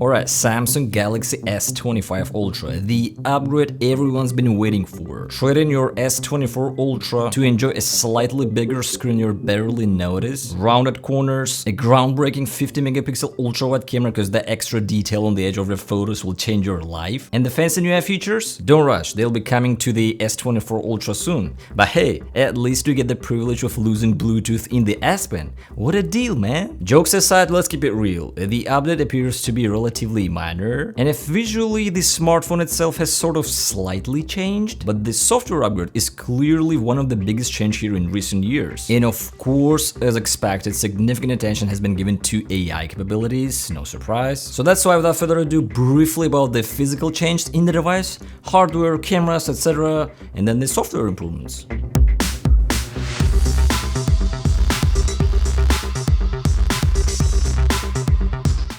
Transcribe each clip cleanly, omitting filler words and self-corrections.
Alright, Samsung Galaxy S25 Ultra, the upgrade everyone's been waiting for. Trade in your S24 Ultra to enjoy a slightly bigger screen you barely notice, rounded corners, a groundbreaking 50-megapixel ultra-wide camera because the extra detail on the edge of your photos will change your life, and the fancy new features? Don't rush, they'll be coming to the S24 Ultra soon. But hey, at least you get the privilege of losing Bluetooth in the S Pen. What a deal, man! Jokes aside, let's keep it real. The update appears to be relatively minor, and if visually the smartphone itself has sort of slightly changed, but the software upgrade is clearly one of the biggest change here in recent years. And of course, as expected, significant attention has been given to AI capabilities, no surprise. So that's why, without further ado, briefly about the physical change in the device, hardware, cameras, etc., and then the software improvements.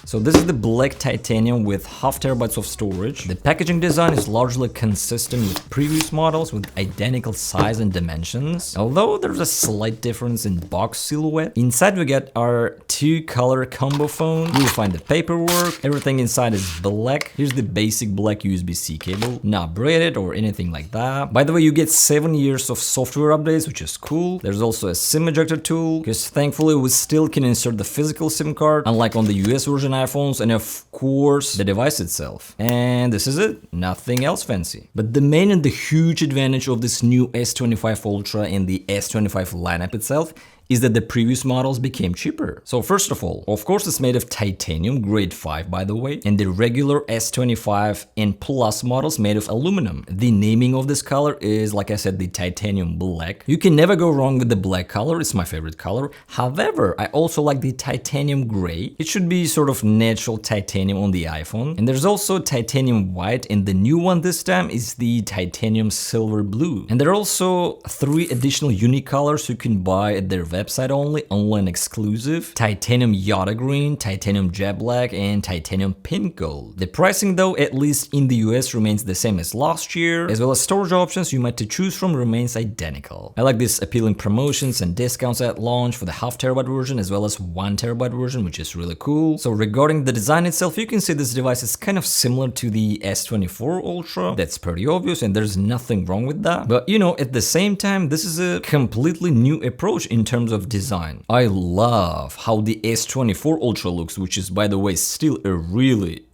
So this is the black titanium with half terabytes of storage. The packaging design is largely consistent with previous models with identical size and dimensions, although there's a slight difference in box silhouette. Inside we get our two-color combo phone. You'll find the paperwork. Everything inside is black. Here's the basic black USB-C cable, not braided or anything like that. By the way, you get 7 years of software updates, which is cool. There's also a SIM ejector tool, because thankfully we still can insert the physical SIM card, unlike on the US version iPhones, and of course the device itself. And this is it, nothing else fancy. But the main and the huge advantage of this new S25 Ultra and the S25 lineup itself is that the previous models became cheaper. So first of all, of course it's made of titanium, grade 5 by the way, and the regular S25 and Plus models made of aluminum. The naming of this color is, like I said, the titanium black. You can never go wrong with the black color, it's my favorite color. However, I also like the titanium gray. It should be sort of natural titanium on the iPhone. And there's also titanium white, and the new one this time is the titanium silver blue. And there are also 3 additional unique colors you can buy at their website only, online exclusive: titanium yada green, titanium jet black, and titanium pink gold. The pricing though, at least in the US, remains the same as last year, as well as storage options you might to choose from remains identical. I like these appealing promotions and discounts at launch for the half terabyte version as well as 1 terabyte version, which is really cool. So regarding the design itself, you can see this device is kind of similar to the S24 Ultra. That's pretty obvious and there's nothing wrong with that. But you know, at the same time, this is a completely new approach in terms of design. I love how the S24 Ultra looks, which is, by the way, still a really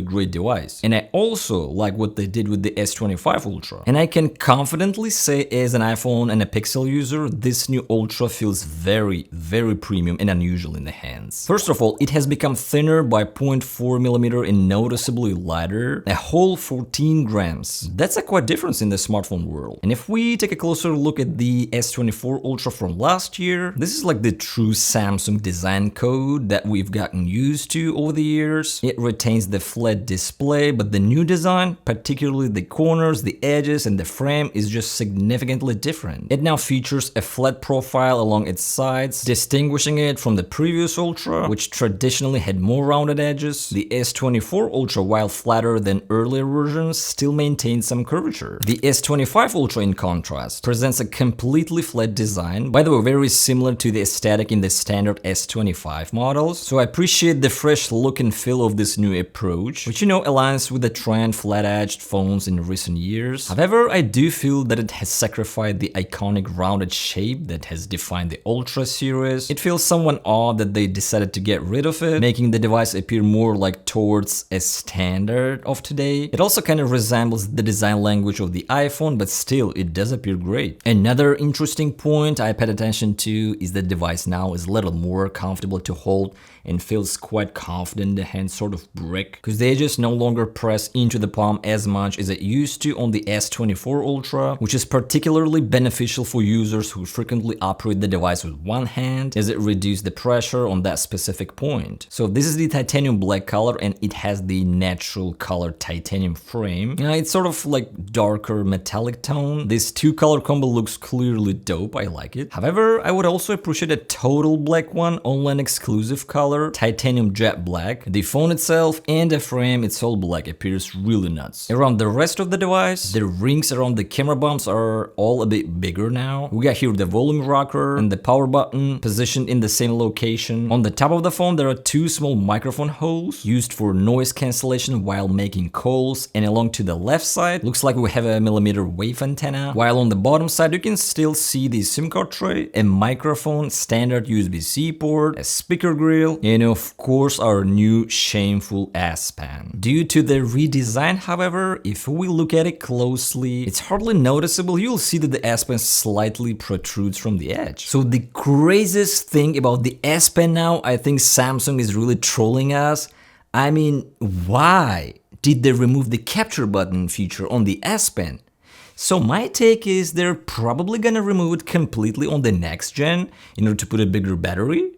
great device. And I also like what they did with the S25 Ultra. And I can confidently say, as an iPhone and a Pixel user, this new Ultra feels very premium and unusual in the hands. First of all, it has become thinner by 0.4mm and noticeably lighter, a whole 14 grams. That's a quite difference in the smartphone world. And if we take a closer look at the S24 Ultra from last year, this is like the true Samsung design code that we've gotten used to over the years. It retains the flat display, but the new design, particularly the corners, the edges, and the frame, is just significantly different. It now features a flat profile along its sides, distinguishing it from the previous Ultra, which traditionally had more rounded edges. The S24 Ultra, while flatter than earlier versions, still maintains some curvature. The S25 Ultra, in contrast, presents a completely flat design, by the way, very similar to the aesthetic in the standard S25 models. So I appreciate the fresh look and feel of this new approach, which, you know, aligns with the trend flat-edged phones in recent years. However, I do feel that it has sacrificed the iconic rounded shape that has defined the Ultra series. It feels somewhat odd that they decided to get rid of it, making the device appear more like towards a standard of today. It also kind of resembles the design language of the iPhone, but still, it does appear great. Another interesting point I paid attention to is the device now is a little more comfortable to hold and feels quite confident in the hand, sort of brick, because the edges no longer press into the palm as much as it used to on the S24 Ultra, which is particularly beneficial for users who frequently operate the device with one hand, as it reduces the pressure on that specific point. So this is the titanium black color, and it has the natural color titanium frame. It's sort of like darker metallic tone. This 2-color combo looks clearly dope, I like it. However, I would also appreciate a total black one, online exclusive color, titanium jet black. The phone itself and and the frame, it's all black, appears really nuts. Around the rest of the device, the rings around the camera bumps are all a bit bigger now. We got here the volume rocker and the power button positioned in the same location. On the top of the phone, there are two small microphone holes used for noise cancellation while making calls, and along to the left side, looks like we have a millimeter wave antenna, while on the bottom side, you can still see the SIM card tray, a microphone, standard USB-C port, a speaker grill, and of course our new shameful S Pen. Due to the redesign, however, if we look at it closely, it's hardly noticeable. You'll see that the S Pen slightly protrudes from the edge. So the craziest thing about the S Pen now, I think Samsung is really trolling us. I mean, why did they remove the capture button feature on the S Pen? So my take is they're probably gonna remove it completely on the next gen in order to put a bigger battery.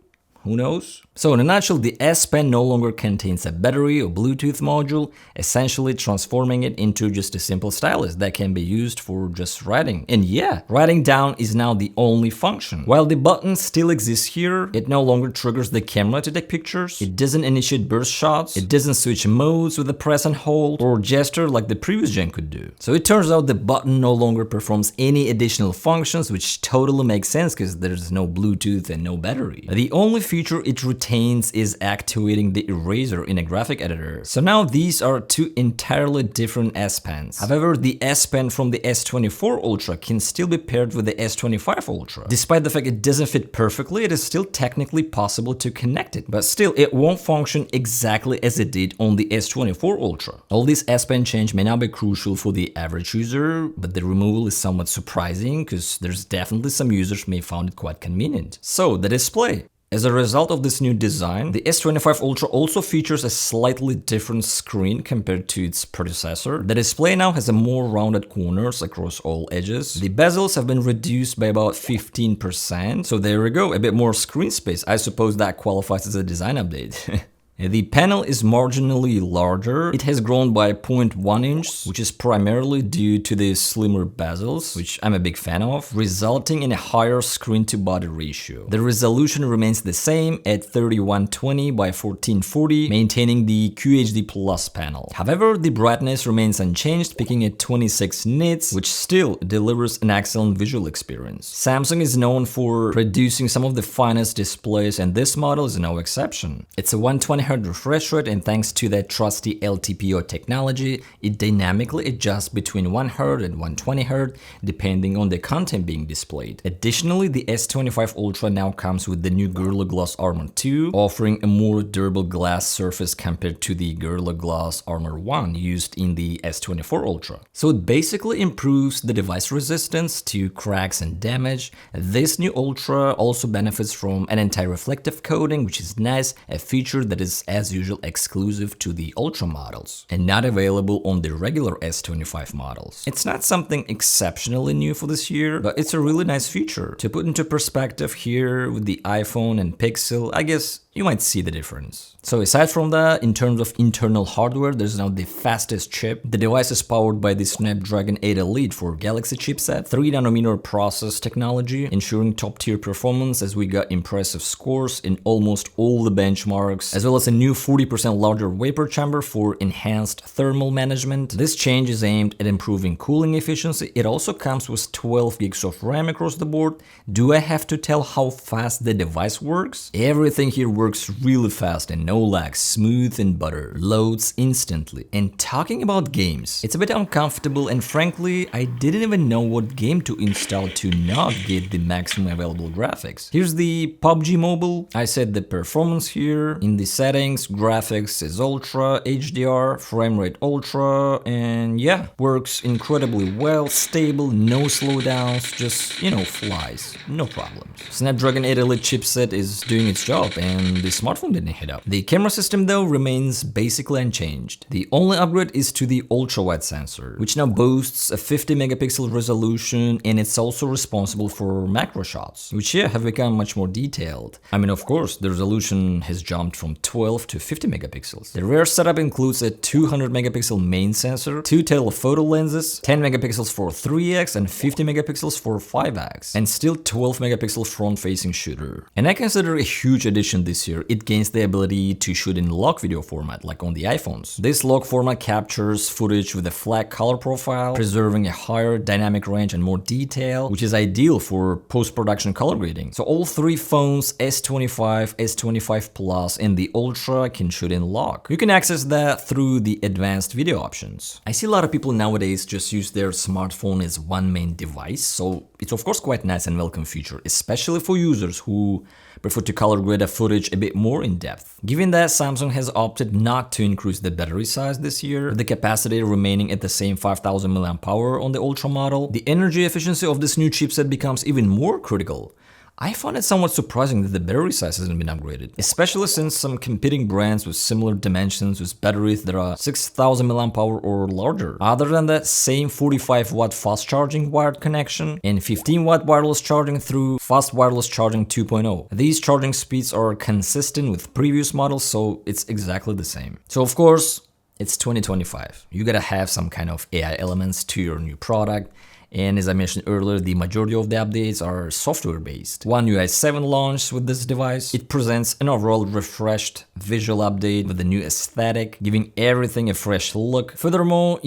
Who knows? So in a nutshell, the S Pen no longer contains a battery or Bluetooth module, essentially transforming it into just a simple stylus that can be used for just writing. And yeah, writing down is now the only function. While the button still exists here, it no longer triggers the camera to take pictures, it doesn't initiate burst shots, it doesn't switch modes with a press and hold or gesture like the previous gen could do. So it turns out the button no longer performs any additional functions, which totally makes sense because there's no Bluetooth and no battery. The only feature it retains is activating the eraser in a graphic editor. So now these are two entirely different S Pens. However, the S Pen from the S24 Ultra can still be paired with the S25 Ultra. Despite the fact it doesn't fit perfectly, it is still technically possible to connect it. But still, it won't function exactly as it did on the S24 Ultra. All this S Pen change may not be crucial for the average user, but the removal is somewhat surprising because there's definitely some users may find it quite convenient. So, the display. As a result of this new design, the S25 Ultra also features a slightly different screen compared to its predecessor. The display now has a more rounded corners across all edges. The bezels have been reduced by about 15%, so there we go, a bit more screen space. I suppose that qualifies as a design update. The panel is marginally larger. It has grown by 0.1 inch, which is primarily due to the slimmer bezels, which I'm a big fan of, resulting in a higher screen-to-body ratio. The resolution remains the same at 3120 by 1440, maintaining the QHD Plus panel. However, the brightness remains unchanged, peaking at 26 nits, which still delivers an excellent visual experience. Samsung is known for producing some of the finest displays, and this model is no exception. It's a 120Hz refresh rate, and thanks to that trusty LTPO technology, it dynamically adjusts between 1Hz and 120Hz depending on the content being displayed. Additionally, the S25 Ultra now comes with the new Gorilla Glass Armor 2, offering a more durable glass surface compared to the Gorilla Glass Armor 1 used in the S24 Ultra. So it basically improves the device resistance to cracks and damage. This new Ultra also benefits from an anti-reflective coating, which is nice, a feature that is as usual exclusive to the Ultra models and not available on the regular S25 models. It's not something exceptionally new for this year, but it's a really nice feature. To put into perspective here with the iPhone and Pixel, I guess you might see the difference. So aside from that, in terms of internal hardware, there's now the fastest chip. The device is powered by the Snapdragon 8 Elite for Galaxy chipset, 3nm process technology, ensuring top-tier performance as we got impressive scores in almost all the benchmarks, as well as a new 40% larger vapor chamber for enhanced thermal management. This change is aimed at improving cooling efficiency. It also comes with 12 gigs of RAM across the board. Do I have to tell how fast the device works? Everything here works really fast and no lag, smooth and butter, loads instantly. And talking about games, it's a bit uncomfortable, and frankly, I didn't even know what game to install to not get the maximum available graphics. Here's the PUBG Mobile. I set the performance here. In the settings, graphics is ultra, HDR, frame rate ultra, and yeah, works incredibly well, stable, no slowdowns, just, you know, flies, no problems. Snapdragon 8 Elite chipset is doing its job, and the smartphone didn't hit up. The camera system though remains basically unchanged. The only upgrade is to the ultra-wide sensor, which now boasts a 50 megapixel resolution, and it's also responsible for macro shots, which yeah, have become much more detailed. I mean, of course, the resolution has jumped from 12 to 50 megapixels. The rear setup includes a 200 megapixel main sensor, two telephoto lenses, 10 megapixels for 3x and 50 megapixels for 5x, and still 12 megapixel front-facing shooter. And I consider a huge addition this this year, it gains the ability to shoot in log video format, like on the iPhones. This log format captures footage with a flat color profile, preserving a higher dynamic range and more detail, which is ideal for post-production color grading. So all three phones, S25, S25 Plus, and the Ultra can shoot in log. You can access that through the advanced video options. I see a lot of people nowadays just use their smartphone as one main device, so it's of course quite nice and welcome feature, especially for users who prefer to color grade a footage a bit more in depth. Given that Samsung has opted not to increase the battery size this year, with the capacity remaining at the same 5000 mAh on the Ultra model, the energy efficiency of this new chipset becomes even more critical. I find it somewhat surprising that the battery size hasn't been upgraded, especially since some competing brands with similar dimensions with batteries that are 6000 mAh or larger. Other than that, same 45-watt fast charging wired connection and 15-watt wireless charging through fast wireless charging 2.0. These charging speeds are consistent with previous models, so it's exactly the same. So of course, it's 2025. You gotta have some kind of AI elements to your new product. And as I mentioned earlier, the majority of the updates are software-based. One UI 7 launched with this device. It presents an overall refreshed visual update with a new aesthetic, giving everything a fresh look. Furthermore,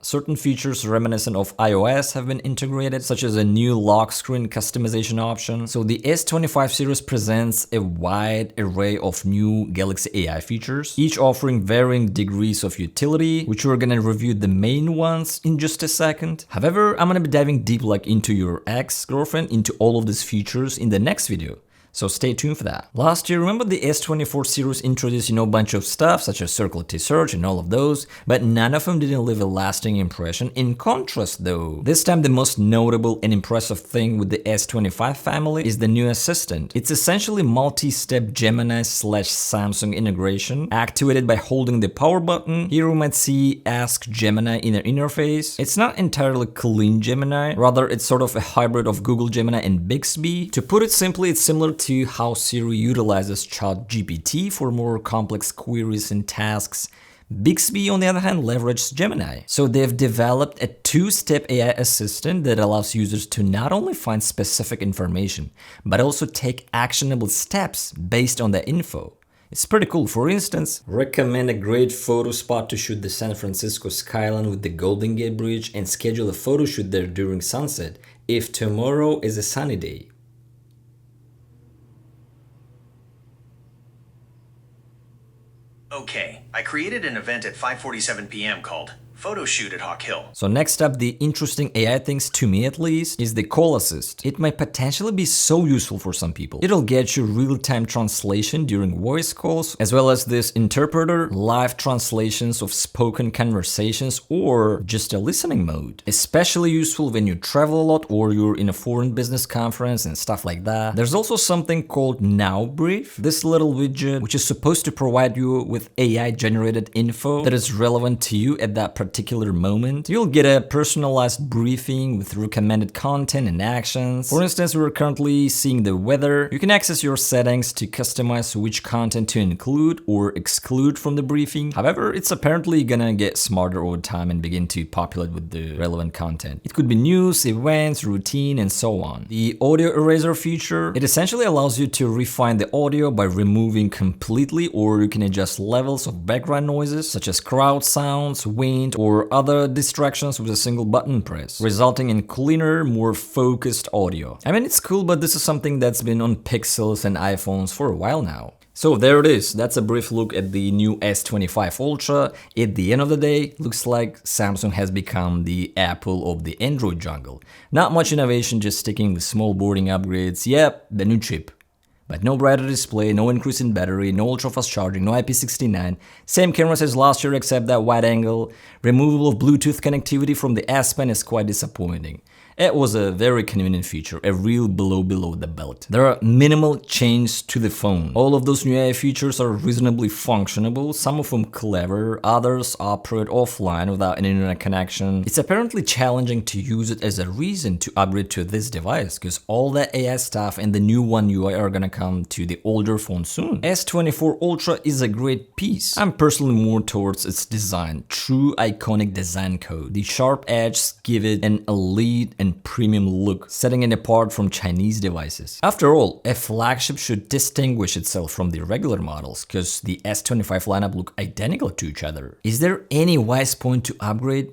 certain features reminiscent of iOS have been integrated, such as a new lock screen customization option. So the S25 series presents a wide array of new Galaxy AI features, each offering varying degrees of utility, which we're gonna review the main ones in just a second. However, I'm gonna be diving deep like into your ex-girlfriend, into all of these features in the next video. So stay tuned for that. Last year, remember the S24 series introduced, a bunch of stuff such as Circle T Search and all of those, but none of them didn't leave a lasting impression. In contrast though, this time the most notable and impressive thing with the S25 family is the new assistant. It's essentially multi-step Gemini/Samsung integration, activated by holding the power button. Here we might see Ask Gemini in an interface. It's not entirely clean Gemini, rather it's sort of a hybrid of Google Gemini and Bixby. To put it simply, it's similar to how Siri utilizes ChatGPT for more complex queries and tasks. Bixby, on the other hand, leverages Gemini. So they've developed a two-step AI assistant that allows users to not only find specific information, but also take actionable steps based on that info. It's pretty cool. For instance, recommend a great photo spot to shoot the San Francisco skyline with the Golden Gate Bridge and schedule a photo shoot there during sunset if tomorrow is a sunny day. Okay, I created an event at 5:47 p.m. called Photo Shoot at Hawk Hill. So next up, the interesting AI things, to me at least, is the call assist. It might potentially be so useful for some people. It'll get you real-time translation during voice calls, as well as this interpreter, live translations of spoken conversations, or just a listening mode. Especially useful when you travel a lot or you're in a foreign business conference and stuff like that. There's also something called Now Brief, this little widget, which is supposed to provide you with AI-generated info that is relevant to you at that particular moment. You'll get a personalized briefing with recommended content and actions. For instance, we're currently seeing the weather. You can access your settings to customize which content to include or exclude from the briefing. However, it's apparently gonna get smarter over time and begin to populate with the relevant content. It could be news, events, routine, and so on. The audio eraser feature, it essentially allows you to refine the audio by removing completely, or you can adjust levels of background noises such as crowd sounds, wind, or other distractions with a single button press, resulting in cleaner, more focused audio. I mean, it's cool, but this is something that's been on Pixels and iPhones for a while now. So there it is. That's a brief look at the new S25 Ultra. At the end of the day, looks like Samsung has become the Apple of the Android jungle. Not much innovation, just sticking with small boarding upgrades. Yep, the new chip. But no brighter display, no increase in battery, no ultra-fast charging, no IP69, same cameras as last year except that wide angle, removal of Bluetooth connectivity from the S Pen is quite disappointing. It was a very convenient feature, a real below the belt. There are minimal changes to the phone. All of those new AI features are reasonably functionable, some of them clever, others operate offline without an internet connection. It's apparently challenging to use it as a reason to upgrade to this device, because all that AI stuff and the new One UI are gonna come to the older phone soon. S24 Ultra is a great piece. I'm personally more towards its design, true iconic design code. The sharp edges give it an elite and premium look, setting it apart from Chinese devices. After all, a flagship should distinguish itself from the regular models, because the S25 lineup look identical to each other. Is there any wise point to upgrade?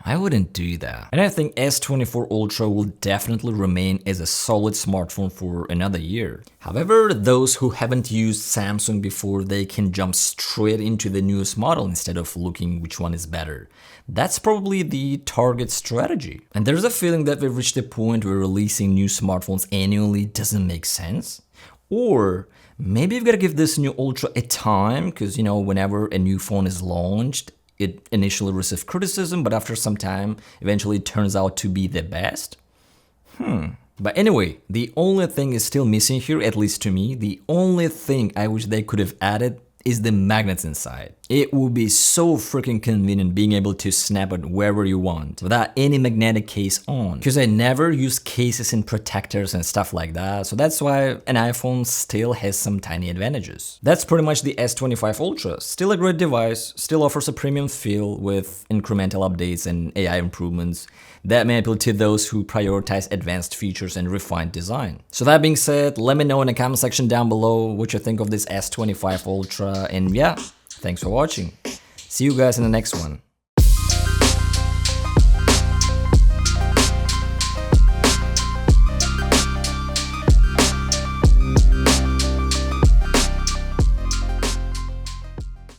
I wouldn't do that. And I think S24 Ultra will definitely remain as a solid smartphone for another year. However, those who haven't used Samsung before, they can jump straight into the newest model instead of looking which one is better. That's probably the target strategy. And there's a feeling that we've reached a point where releasing new smartphones annually doesn't make sense. Or maybe you've got to give this new Ultra a time, because whenever a new phone is launched, it initially receives criticism, but after some time, eventually it turns out to be the best. But anyway, the only thing is still missing here, at least to me. The only thing I wish they could have added is the magnets inside. It would be so freaking convenient being able to snap it wherever you want without any magnetic case on. Because I never use cases and protectors and stuff like that, so that's why an iPhone still has some tiny advantages. That's pretty much the S25 Ultra. Still a great device, still offers a premium feel with incremental updates and AI improvements that may appeal to those who prioritize advanced features and refined design. So that being said, let me know in the comment section down below what you think of this S25 Ultra, and yeah, thanks for watching. See you guys in the next one.